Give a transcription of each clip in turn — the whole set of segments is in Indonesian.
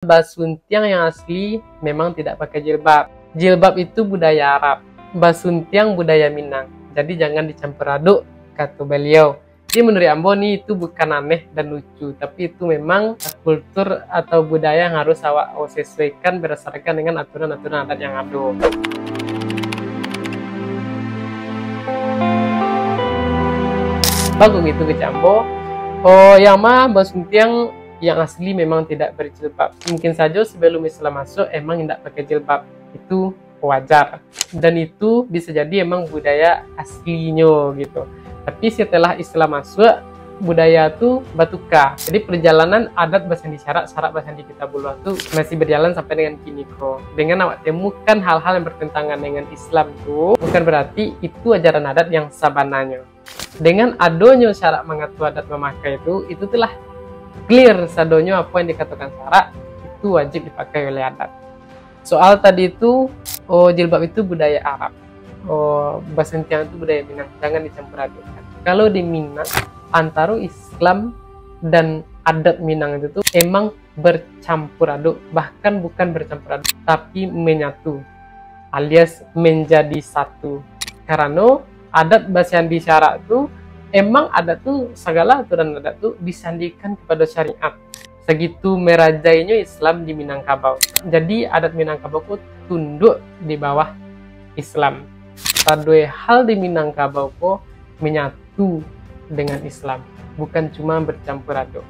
Basuntiang yang asli memang tidak pakai jilbab. Jilbab itu budaya Arab, Basuntiang budaya Minang. Jadi jangan dicampur aduk, kata beliau. Jadi menurut Ambo nih itu bukan aneh dan lucu, tapi itu memang kultur atau budaya yang harus awak sesuaikan berdasarkan dengan aturan-aturan adat yang ada. Bagus gitu ke Ambo. Yang mah Basuntiang yang asli memang tidak berjilbab. Mungkin saja sebelum Islam masuk emang tidak pakai jilbab, itu wajar. Dan itu bisa jadi emang budaya aslinya gitu. Tapi setelah Islam masuk, budaya itu batuka. Jadi perjalanan adat Basandi syarak Basandi Kitabullah itu masih berjalan sampai dengan kini kok. Dengan awak temukan hal-hal yang bertentangan dengan Islam itu, bukan berarti itu ajaran adat yang sabananya. Dengan adanya syarak mengatur adat memakai itu telah clear sadonyo apa yang dikatakan syarak itu wajib dipakai oleh adat. Soal tadi itu jilbab itu budaya Arab, Basuntiang itu budaya Minang, jangan dicampur adukkan. Kalau di Minang antara Islam dan adat Minang itu tuh emang bercampur aduk, bahkan bukan bercampur aduk tapi menyatu alias menjadi satu. Karena adat Basandi syarak itu emang adat tuh segala aturan adat tuh disandikan kepada syariat. Segitu merajainya Islam di Minangkabau. Jadi adat Minangkabau tuh tunduk di bawah Islam. Tadoi hal di Minangkabau kok menyatu dengan Islam, bukan cuma bercampur aduk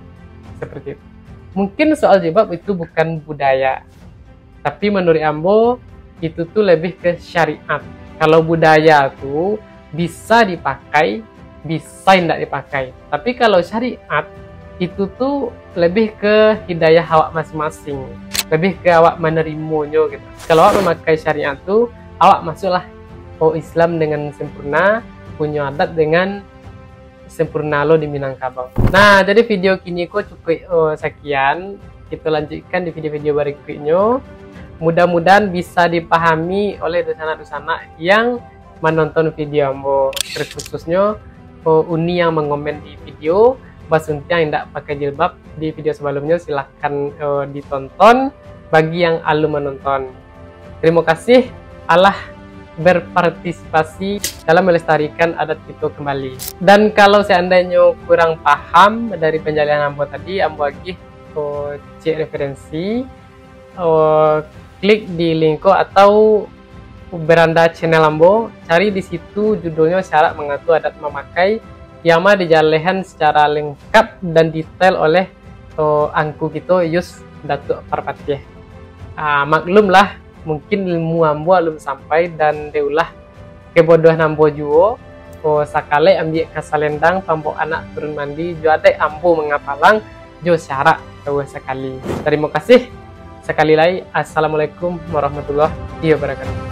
seperti itu. Mungkin soal jilbab itu bukan budaya, tapi menurut Ambo itu tuh lebih ke syariat. Kalau budaya tuh bisa dipakai, bisa tidak dipakai. Tapi kalau syariat itu tuh lebih ke hidayah awak masing-masing, lebih ke awak menerimanya gitu. Kalau awak memakai syariat tuh awak masuklah Islam dengan sempurna, punya adat dengan sempurna lo di Minangkabau. Nah, jadi video kini kok cukup sekian. Kita lanjutkan di video-video berikutnya. Mudah-mudahan bisa dipahami oleh dosana-dosana yang menonton video Ambo, terkhususnya Uni yang mengomen di video Basuntiang yang tidak pakai jilbab di video sebelumnya. Silahkan ditonton bagi yang alum menonton. Terima kasih Allah berpartisipasi dalam melestarikan adat itu kembali. Dan kalau seandainya kurang paham dari penjelasan Ambo tadi, Ambo lagi cek referensi, klik di link atau beranda channel Ambo, cari di situ judulnya syarak mengatur adat memakai, yang mah dijalehan secara lengkap dan detail oleh angku gitu Yus Datuk Parpatih. Maklumlah mungkin ilmu Ambo belum sampai dan deulah kebodohan Ambo juo sakale ambil kasalendang pambok anak turun mandi jo adek Ambo mengapalang jo syarak tahu sekali. Terima kasih sekali lagi. Assalamualaikum warahmatullahi wabarakatuh.